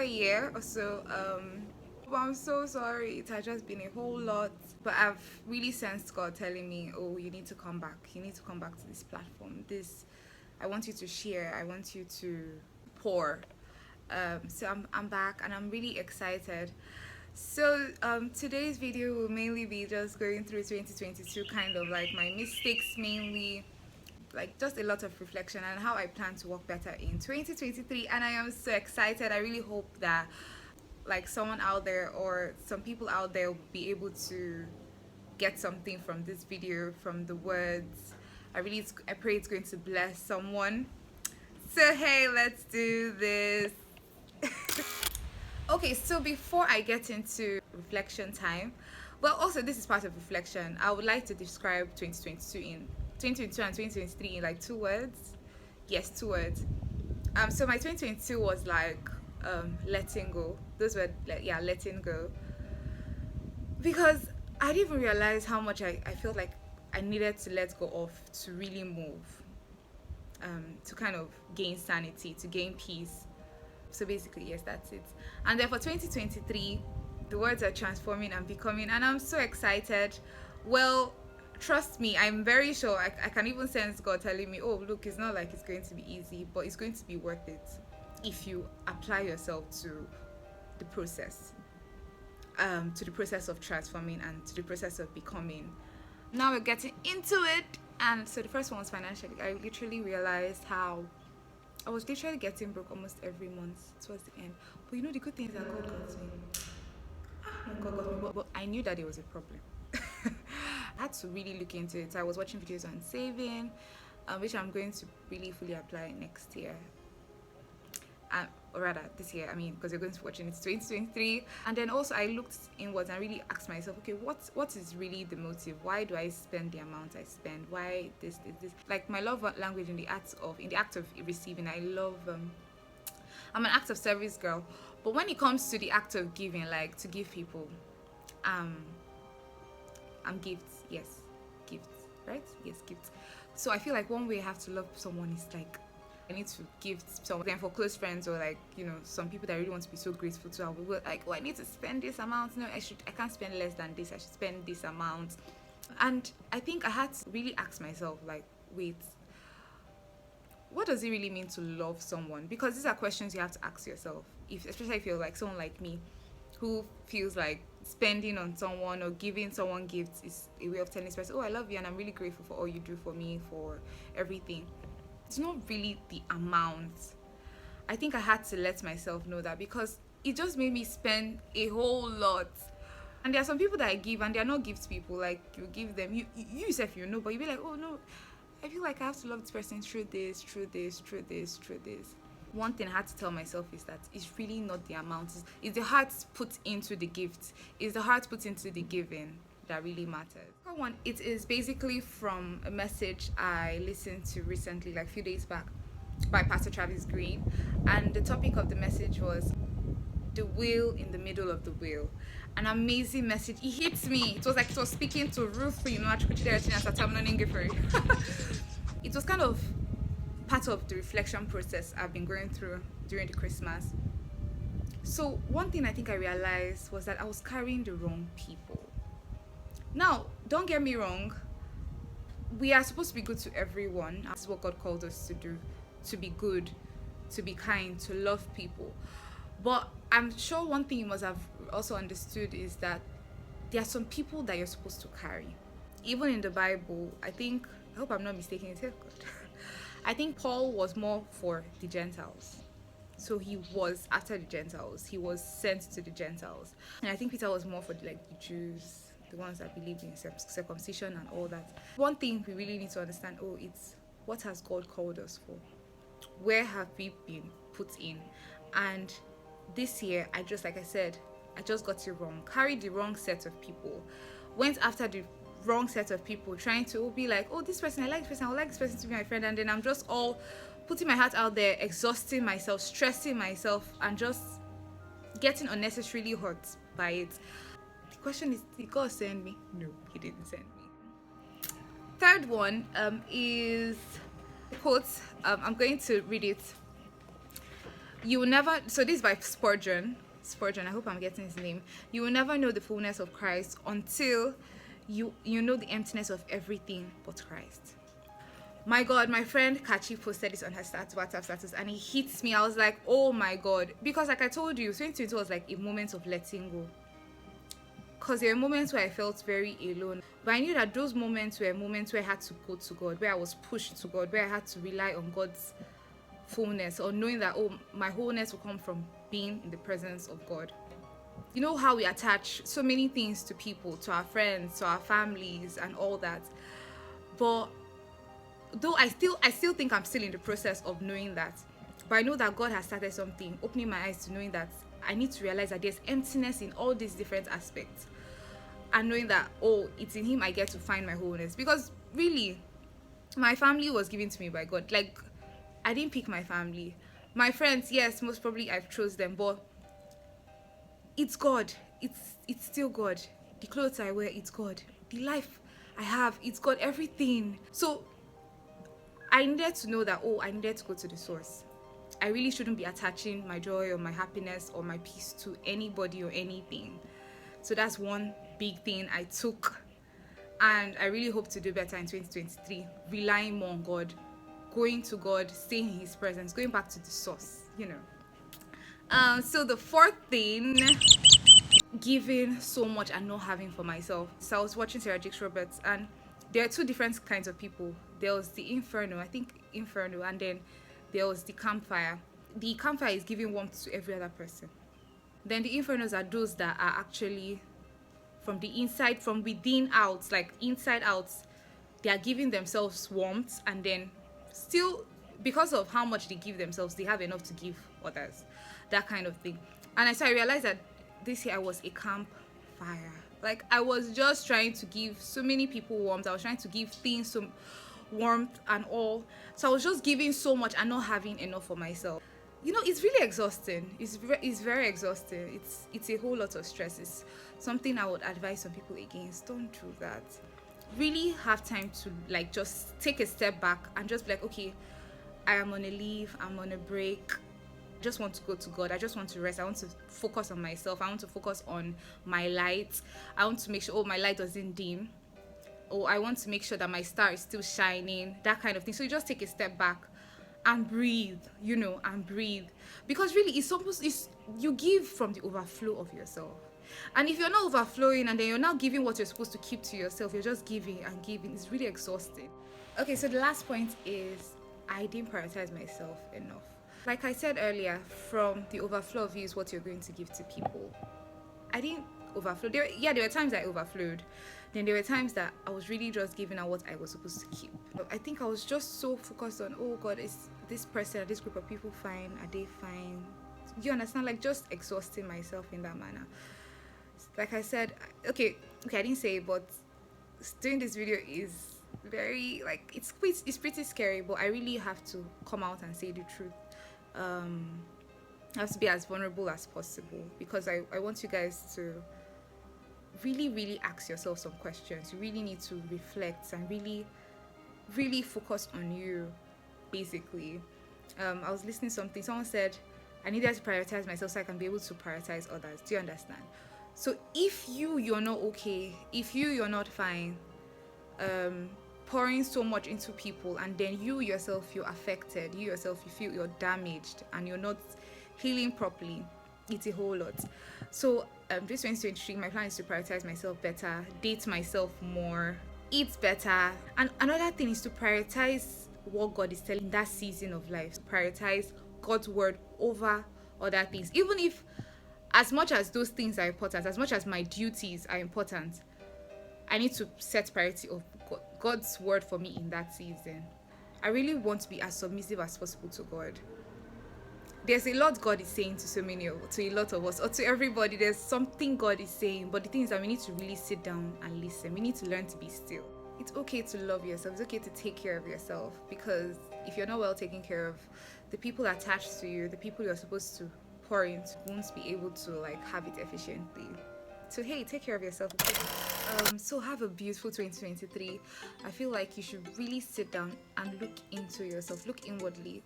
a year or so. But I'm so sorry. It has just been a whole lot. But I've really sensed God telling me, oh, you need to come back. You need to come back to this platform. I want you to share. I want you to pour. So I'm back and I'm really excited. So today's video will mainly be just going through 2022, kind of like my mistakes mainly, like just a lot of reflection and how I plan to work better in 2023. And I am so excited. I really hope that like someone out there or some people out there will be able to get something from this video, from the words. I pray it's going to bless someone. So hey, let's do this. Okay, so before I get into reflection time, well, also this is part of reflection. I would like to describe 2022 and 2023 in like 2 words. Yes, 2 words. So my 2022 was like letting go. Those were like, yeah, letting go. Because I didn't even realize how much I felt like I needed to let go of to really move. To kind of gain sanity, to gain peace. So basically, yes, that's it. And then for 2023, the words are transforming and becoming, and I'm so excited. Well, trust me, I'm very sure. I can even sense God telling me, oh, look, it's not like it's going to be easy, but it's going to be worth it if you apply yourself to the process. To the process of transforming and to the process of becoming. Now we're getting into it. And so the first one was financially. I literally realized how I was literally getting broke almost every month towards the end. But you know, the good thing is that God got me. God got me. But I knew that it was a problem. I had to really look into it. I was watching videos on saving, which I'm going to really fully apply next year. Or rather this year, I mean, because you're going to be watching it 2023. And then also I looked inwards and really asked myself, okay, what is really the motive? Why do I spend the amount I spend? Why this? Like my love language in the act of receiving, I love I'm an act of service girl. But when it comes to the act of giving, like to give people, I'm gifts, yes, gifts, right? Yes, gifts. So I feel like one way I have to love someone is like I need to give someone. Then for close friends or like, you know, some people that I really want to be so grateful to, I'll be like, oh, I need to spend this amount. No, I can't spend less than this. I should spend this amount. And I think I had to really ask myself, like, wait, what does it really mean to love someone? Because these are questions you have to ask yourself. Especially if you're like someone like me, who feels like spending on someone or giving someone gifts is a way of telling this person, oh, I love you and I'm really grateful for all you do for me, for everything. It's not really the amount. I think I had to let myself know that because it just made me spend a whole lot. And there are some people that I give and they're not gift people. Like you give them, you yourself, you know, but you be like, oh no, I feel like I have to love this person through this. One thing I had to tell myself is that it's really not the amount. It's the heart put into the gift. It's the heart put into the giving that really matters. One, it is basically from a message I listened to recently, like a few days back, by Pastor Travis Green, and the topic of the message was the wheel in the middle of the wheel. An amazing message. It hits me. It was like it was speaking to Ruth, you know, it was kind of part of the reflection process I've been going through during the Christmas. So one thing I think I realized was that I was carrying the wrong people. Now, don't get me wrong, we are supposed to be good to everyone. That's what God called us to do, to be good, to be kind, to love people. But I'm sure one thing you must have also understood is that there are some people that you're supposed to carry. Even in the Bible, I hope I'm not mistaken, it's here. I think Paul was more for the Gentiles. So he was after the Gentiles. He was sent to the Gentiles. And I think Peter was more for the Jews, the ones that believed in circumcision and all that. One thing we really need to understand, it's what has God called us for? Where have we been put in? And this year, I just got it wrong. Carried the wrong set of people. Went after the wrong set of people, trying to be like, oh, this person, I like this person, I would like this person to be my friend. And then I'm just all putting my heart out there, exhausting myself, stressing myself, and just getting unnecessarily hurt by it. The question is, did God send me? No, he didn't send me. Third one is quotes. I'm going to read it. You will never, so this is by Spurgeon, I hope I'm getting his name. You will never know the fullness of Christ until you know the emptiness of everything but Christ. My God, my friend Kachi posted this on her WhatsApp status, and it hits me. I was like, oh my God. Because like I told you, 2020 was like a moment of letting go. Because there were moments where I felt very alone. But I knew that those moments were moments where I had to go to God, where I was pushed to God, where I had to rely on God's fullness, or knowing that, oh, my wholeness will come from being in the presence of God. You know how we attach so many things to people, to our friends, to our families, and all that. But though I still think I'm still in the process of knowing that. But I know that God has started something, opening my eyes to knowing that I need to realize that there's emptiness in all these different aspects. And knowing that, oh, it's in Him I get to find my wholeness. Because really, my family was given to me by God. Like, I didn't pick my family. My friends, yes, most probably I've chose them, but it's God. It's still God. The clothes I wear, it's God. The life I have, it's God. Everything. So I needed to know that, oh, I needed to go to the source. I really shouldn't be attaching my joy or my happiness or my peace to anybody or anything. So that's one big thing I took. And I really hope to do better in 2023. Relying more on God. Going to God, staying in His presence, going back to the source, you know. So the fourth thing, giving so much and not having for myself. So I was watching Sarah Jakes Roberts, and there are two different kinds of people. There was the Inferno, and then there was the Campfire. The Campfire is giving warmth to every other person. Then the Infernos are those that are actually from the inside, from within out, like inside out. They are giving themselves warmth, and then still, because of how much they give themselves, they have enough to give others, that kind of thing. And I realized that this year I was a campfire. Like, I was just trying to give so many people warmth. I was trying to give things some warmth and all. So I was just giving so much and not having enough for myself. You know, it's really exhausting. It's very exhausting. It's a whole lot of stress. It's something I would advise some people against. Don't do that. Really have time to like just take a step back and just be like, okay, I am on a leave, I'm on a break. I just want to go to God. I just want to rest. I want to focus on myself. I want to focus on my light. I want to make sure, oh, my light doesn't dim. Oh, I want to make sure that my star is still shining, that kind of thing. So you just take a step back and breathe, you know, and breathe. Because really, you give from the overflow of yourself. And if you're not overflowing and then you're not giving what you're supposed to keep to yourself, you're just giving and giving. It's really exhausting. Okay, so the last point is I didn't prioritize myself enough. Like I said earlier, from the overflow of you is what you're going to give to people. I didn't overflow. There were times I overflowed. Then there were times that I was really just giving out what I was supposed to keep. I think I was just so focused on, oh God, is this person or this group of people fine? Are they fine? You understand? Like, just exhausting myself in that manner. Like I said, okay, I didn't say it, but doing this video is very, like, it's pretty scary, but I really have to come out and say the truth. I have to be as vulnerable as possible, because I want you guys to really ask yourself some questions. You really need to reflect and really focus on you, basically. I was listening to something, someone said I needed to prioritize myself so I can be able to prioritize others. Do you understand? So if you're not okay, if you're not fine, pouring so much into people, and then you yourself feel affected, you yourself you feel you're damaged and you're not healing properly, it's a whole lot. So this 2023, my plan is to prioritize myself better, date myself more, eat better. And another thing is to prioritize what God is telling in that season of life. To prioritize God's word over other things. Even if, as much as those things are important, as much as my duties are important, I need to set priority of God's word for me in that season. I really want to be as submissive as possible to God. There's a lot God is saying to a lot of us, or to everybody. There's something God is saying, but the thing is that we need to really sit down and listen. We need to learn to be still. It's okay to love yourself. It's okay to take care of yourself, because if you're not well taken care of, the people attached to you, the people you're supposed to pour into, won't be able to like have it efficiently. So hey, take care of yourself. Okay? So have a beautiful 2023. I feel like you should really sit down and look into yourself, look inwardly.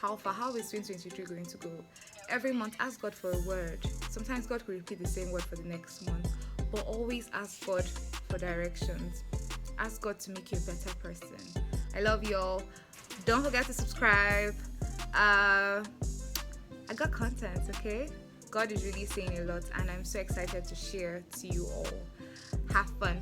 How far? How is 2023 going to go? Every month, ask God for a word. Sometimes God will repeat the same word for the next month, but always ask God for directions. Ask God to make you a better person. I love y'all. Don't forget to subscribe. I got content, okay? God is really saying a lot, and I'm so excited to share to you all. Have fun.